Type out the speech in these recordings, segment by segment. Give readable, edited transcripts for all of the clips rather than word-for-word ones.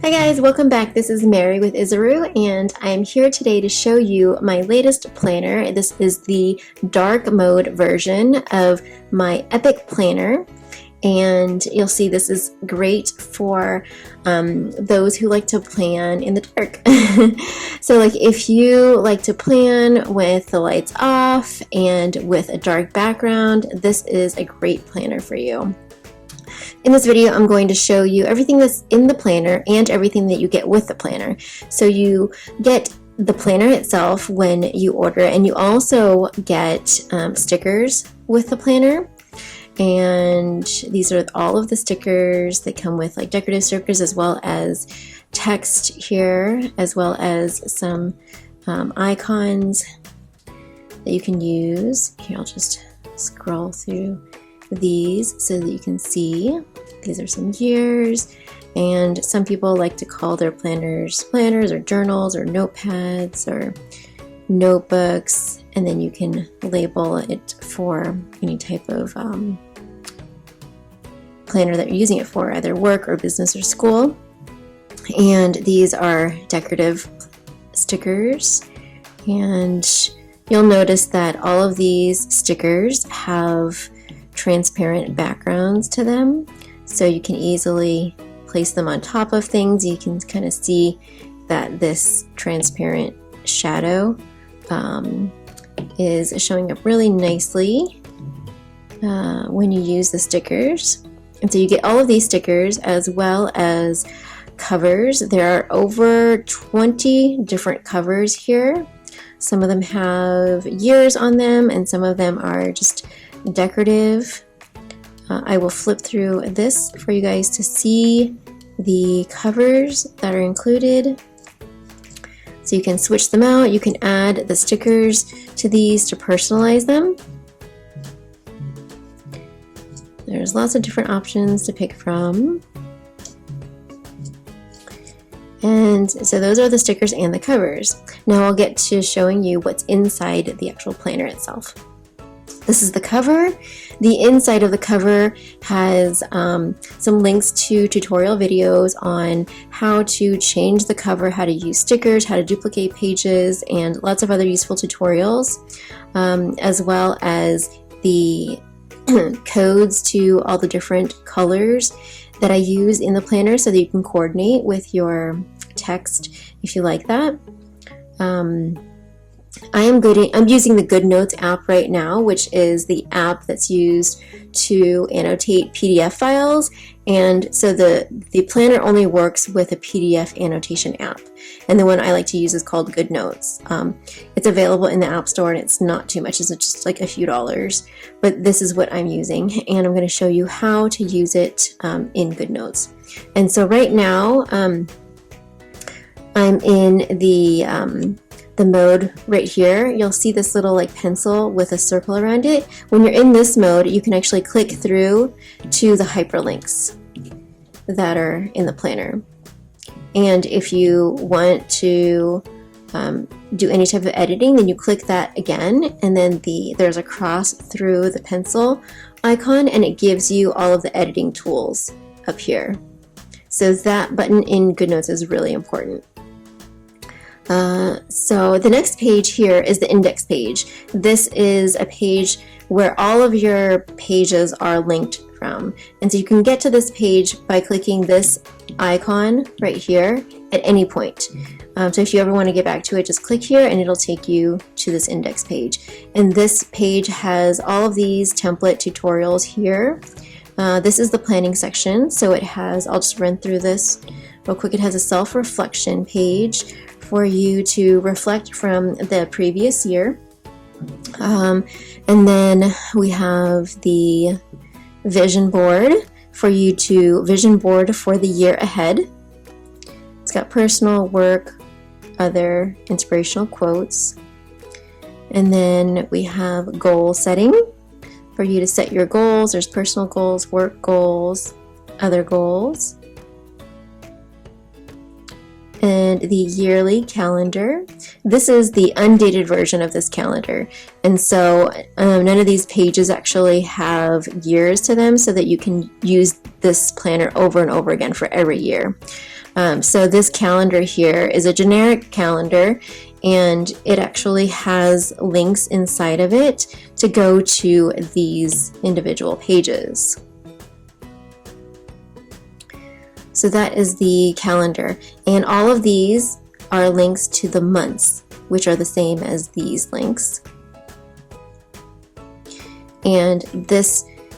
Hi guys, welcome back. This is Mary with Isaru, and I'm here today to show you my latest planner. This is the dark mode version of my Epoch planner, and you'll see this is great for those who like to plan in the dark. So like if you like to plan with the lights off and with a dark background, this is a great planner for you. In this video, I'm going to show you everything that's in the planner and everything that you get with the planner. So you get the planner itself when you order it, and you also get stickers with the planner. And these are all of the stickers that come with, like decorative stickers, as well as text here, as well as some icons that you can use. Here, I'll just scroll through these so that you can see. These are some years, and some people like to call their planners or journals or notepads or notebooks, and then you can label it for any type of planner that you're using it for, either work or business or school. And these are decorative stickers, and you'll notice that all of these stickers have transparent backgrounds to them, so you can easily place them on top of things. You can kind of see that this transparent shadow is showing up really nicely when you use the stickers. And so you get all of these stickers as well as covers. There are over 20 different covers here. Some of them have years on them, and some of them are just decorative. I will flip through this for you guys to see the covers that are included. So you can switch them out. You can add the stickers to these to personalize them. There's lots of different options to pick from. And so those are the stickers and the covers. Now I'll get to showing you what's inside the actual planner itself. This is the cover. The inside of the cover has some links to tutorial videos on how to change the cover, how to use stickers, how to duplicate pages, and lots of other useful tutorials, as well as the codes to all the different colors that I use in the planner so that you can coordinate with your text if you like that. I'm using the Goodnotes app right now, which is the app that's used to annotate PDF files, and so the planner only works with a PDF annotation app, and the one I like to use is called Goodnotes. It's available in the App Store, and it's not too much. It's just like a few dollars, but this is what I'm using, and I'm going to show you how to use it in Goodnotes. And so right now I'm in the mode right here. You'll see this little like pencil with a circle around it. When you're in this mode, you can actually click through to the hyperlinks that are in the planner. And if you want to do any type of editing, then you click that again, and then there's a cross through the pencil icon, and it gives you all of the editing tools up here. So that button in Goodnotes is really important. So the next page here is the index page. This is a page where all of your pages are linked from. And so you can get to this page by clicking this icon right here at any point. So if you ever want to get back to it, just click here and it'll take you to this index page. And this page has all of these template tutorials here. This is the planning section. So it has, I'll just run through this real quick. It has a self-reflection page for you to reflect from the previous year. And then we have the vision board for you to vision board for the year ahead. It's got personal, work, other, inspirational quotes. And then we have goal setting for you to set your goals. There's personal goals, work goals, other goals. And the yearly calendar. This is the undated version of this calendar, and so none of these pages actually have years to them, so that you can use this planner over and over again for every year. So this calendar here is a generic calendar, and it actually has links inside of it to go to these individual pages. So that is the calendar, and all of these are links to the months, which are the same as these links. And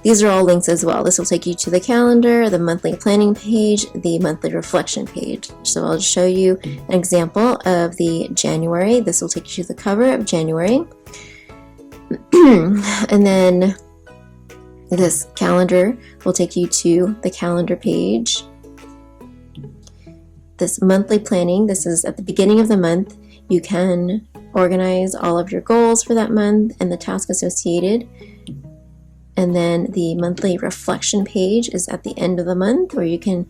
these are all links as well. This will take you to the calendar, the monthly planning page, the monthly reflection page. So I'll show you an example of the January. This will take you to the cover of January. And then this calendar will take you to the calendar page. This monthly planning, this is at the beginning of the month. You can organize all of your goals for that month and the task associated. And then the monthly reflection page is at the end of the month, where you can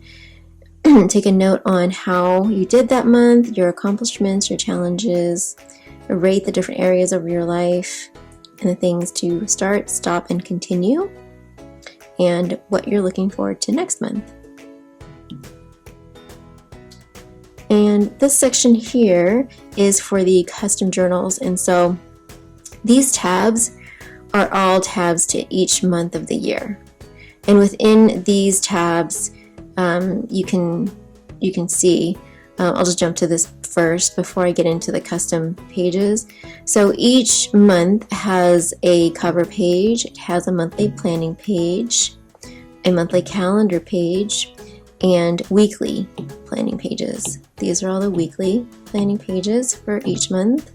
take a note on how you did that month, your accomplishments, your challenges, rate the different areas of your life, and the things to start, stop, and continue, and what you're looking forward to next month. And this section here is for the custom journals, and so these tabs are all tabs to each month of the year. And within these tabs, you can see, I'll just jump to this first before I get into the custom pages. So each month has a cover page, it has a monthly planning page, a monthly calendar page, and weekly planning pages. These are all the weekly planning pages for each month.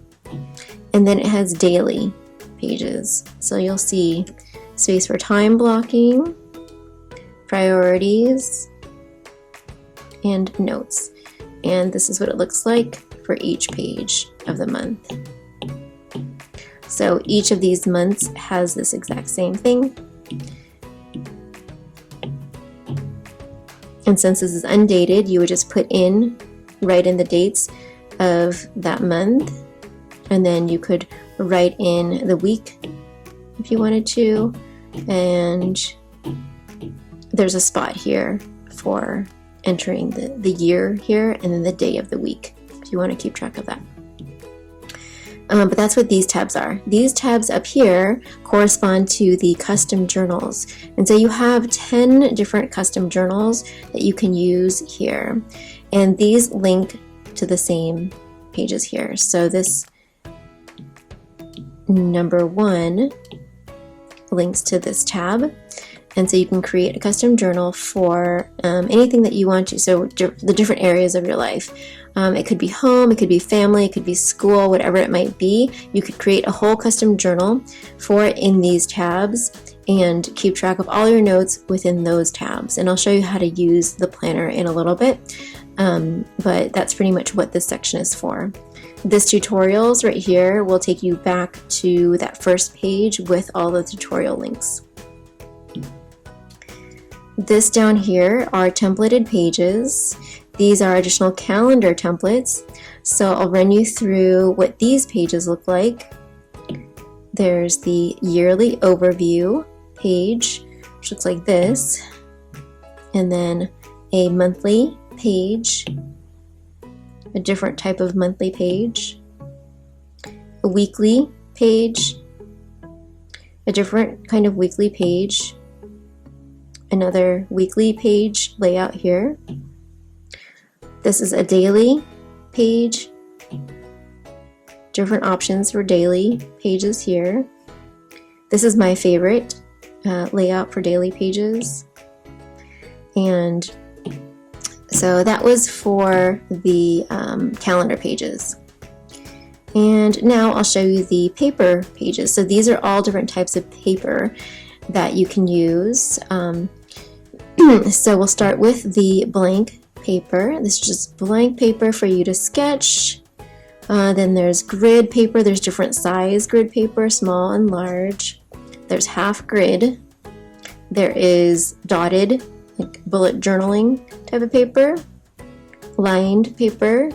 And then it has daily pages. So you'll see space for time blocking, priorities, and notes. And this is what it looks like for each page of the month. So each of these months has this exact same thing. And since this is undated, you would just write in the dates of that month, and then you could write in the week if you wanted to, and there's a spot here for entering the year here, and then the day of the week if you want to keep track of that. But that's what these tabs are. These tabs up here correspond to the custom journals, and so you have 10 different custom journals that you can use here, and these link to the same pages here. So this number 1 links to this tab, and so you can create a custom journal for anything that you want to, so the different areas of your life. It could be home, it could be family, it could be school, whatever it might be. You could create a whole custom journal for it in these tabs and keep track of all your notes within those tabs. And I'll show you how to use the planner in a little bit, but that's pretty much what this section is for. This tutorials right here will take you back to that first page with all the tutorial links. This down here are templated pages. These are additional calendar templates. So I'll run you through what these pages look like. There's the yearly overview page, which looks like this, and then a monthly page, a different type of monthly page, a weekly page, a different kind of weekly page, another weekly page layout here. This is a daily page, different options for daily pages here. This is my favorite layout for daily pages. And so that was for the calendar pages. And now I'll show you the paper pages. So these are all different types of paper that you can use. So we'll start with the blank paper. This is just blank paper for you to sketch. Then there's grid paper. There's different size grid paper, small and large. There's half grid. There is dotted, like bullet journaling type of paper, lined paper,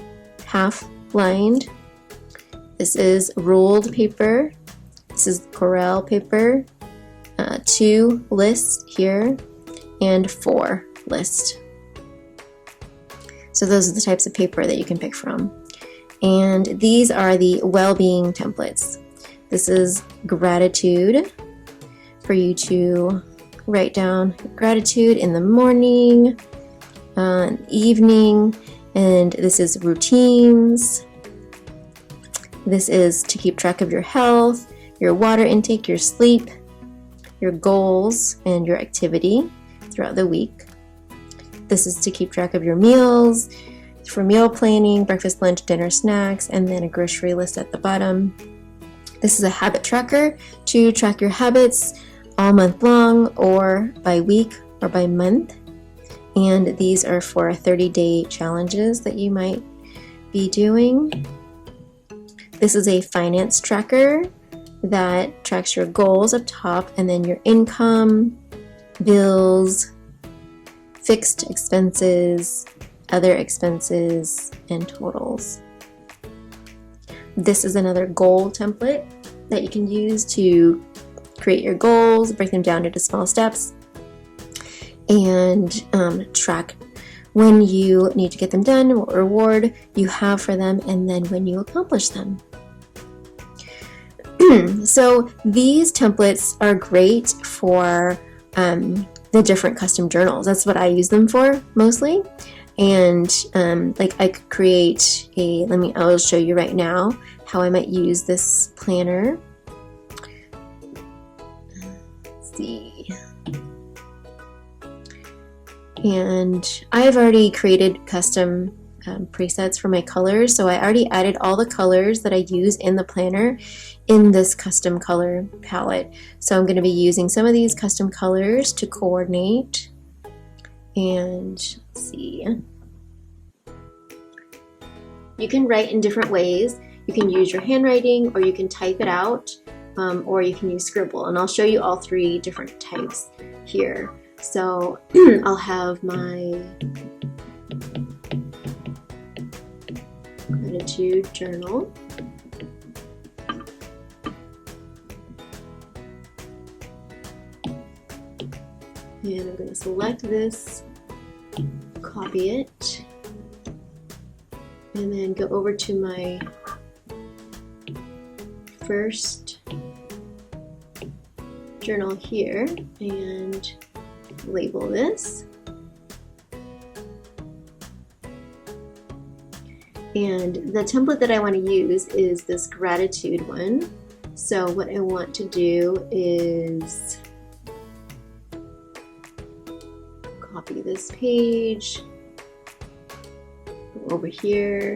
half lined. This is ruled paper. This is Corel paper. 2 lists here and 4 list. So those are the types of paper that you can pick from. And these are the well-being templates. This is gratitude, for you to write down gratitude in the morning, evening, and this is routines. This is to keep track of your health, your water intake, your sleep, your goals, and your activity throughout the week. This is to keep track of your meals, for meal planning, breakfast, lunch, dinner, snacks, and then a grocery list at the bottom. This is a habit tracker to track your habits all month long, or by week, or by month. And these are for 30-day challenges that you might be doing. This is a finance tracker that tracks your goals up top, and then your income, bills, fixed expenses, other expenses, and totals. This is another goal template that you can use to create your goals, break them down into small steps, and track when you need to get them done, what reward you have for them, and then when you accomplish them. So these templates are great for the different custom journals. That's what I use them for mostly. And like I could create I'll show you right now how I might use this planner. Let's see. And I've already created custom presets for my colors, so I already added all the colors that I use in the planner in this custom color palette. So I'm going to be using some of these custom colors to coordinate. And let's see, you can write in different ways. You can use your handwriting, or you can type it out, or you can use Scribble, and I'll show you all three different types here. So I'll have my gratitude journal. And I'm going to select this, copy it, and then go over to my first journal here and label this. And the template that I want to use is this gratitude one. So what I want to do is copy this page, go over here,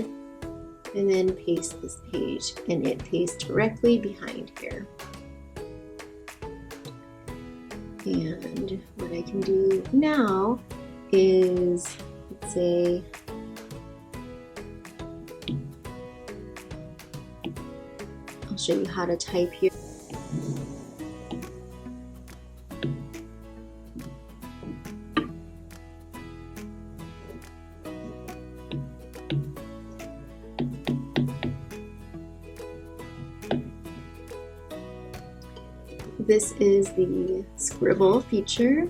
and then paste this page, and it pastes directly behind here. And what I can do now is, let's say, I'll show you how to type here. This is the Scribble feature.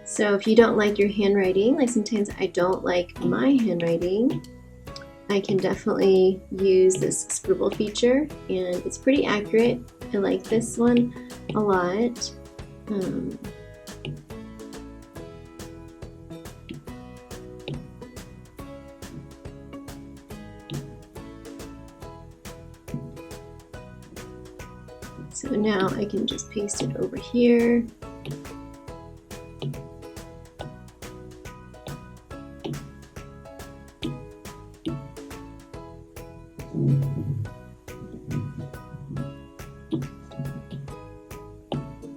So if you don't like your handwriting, like sometimes I don't like my handwriting, I can definitely use this Scribble feature, and it's pretty accurate. I like this one a lot. So now I can just paste it over here.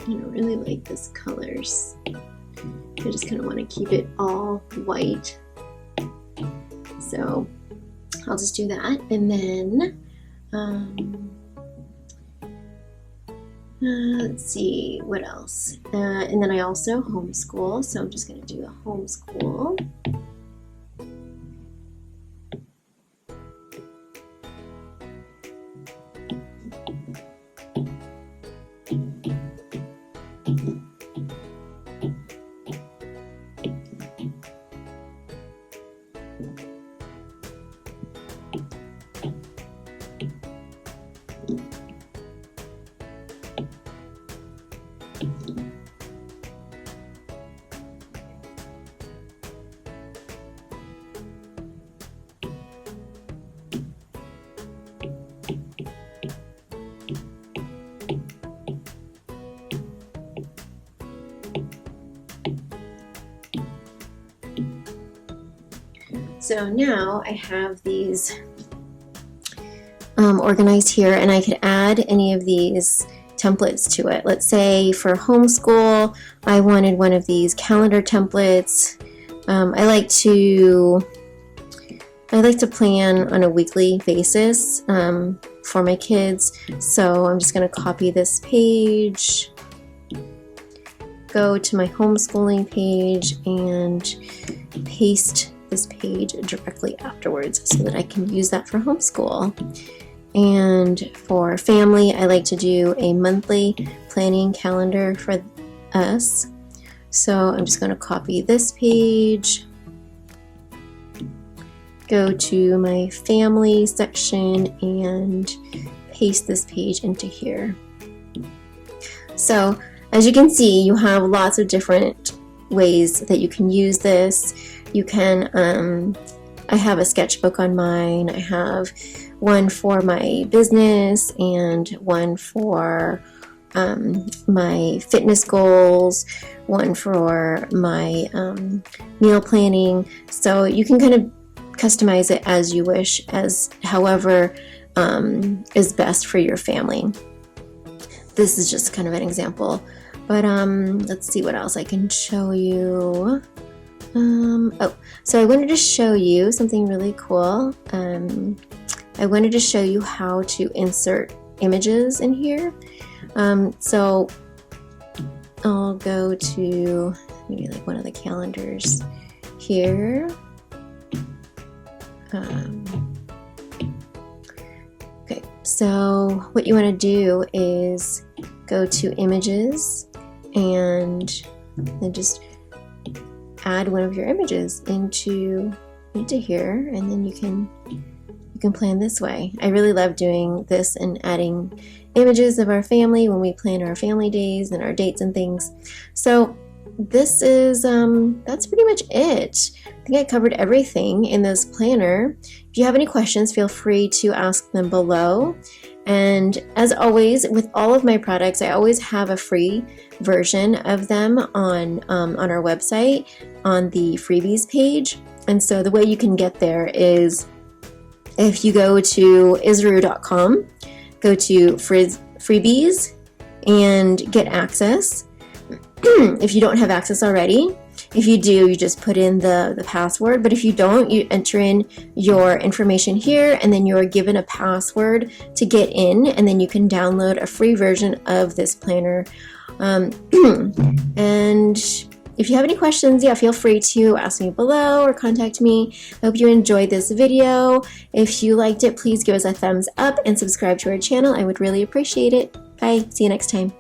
I don't really like this colors. I just kind of want to keep it all white. So I'll just do that, and then let's see what else. And then I also homeschool, so I'm just going to do a homeschool. So now I have these organized here, and I could add any of these templates to it. Let's say for homeschool, I wanted one of these calendar templates. I like to plan on a weekly basis for my kids. So I'm just going to copy this page, go to my homeschooling page, and paste this page directly afterwards so that I can use that for homeschool. And for family, I like to do a monthly planning calendar for us. So I'm just going to copy this page, go to my family section, and paste this page into here. So as you can see, you have lots of different ways that you can use this. You can, I have a sketchbook on mine. I have one for my business and one for my fitness goals, one for my meal planning. So you can kind of customize it as you wish, as however is best for your family. This is just kind of an example, but let's see what else I can show you. Oh, so I wanted to show you something really cool. I wanted to show you how to insert images in here. So I'll go to maybe like one of the calendars here. Okay, so what you want to do is go to images and then just add one of your images into here, and then you can plan this way. I really love doing this and adding images of our family when we plan our family days and our dates and things. So this is that's pretty much it. I think I covered everything in this planner. If you have any questions, feel free to ask them below. And as always, with all of my products, I always have a free version of them on our website on the freebies page. And so the way you can get there is if you go to Isaru.com, go to freebies and get access. If you don't have access already, if you do, you just put in the password, but if you don't, you enter in your information here, and then you're given a password to get in, and then you can download a free version of this planner. And if you have any questions, yeah, feel free to ask me below or contact me. I hope you enjoyed this video. If you liked it, please give us a thumbs up and subscribe to our channel. I would really appreciate it. Bye. See you next time.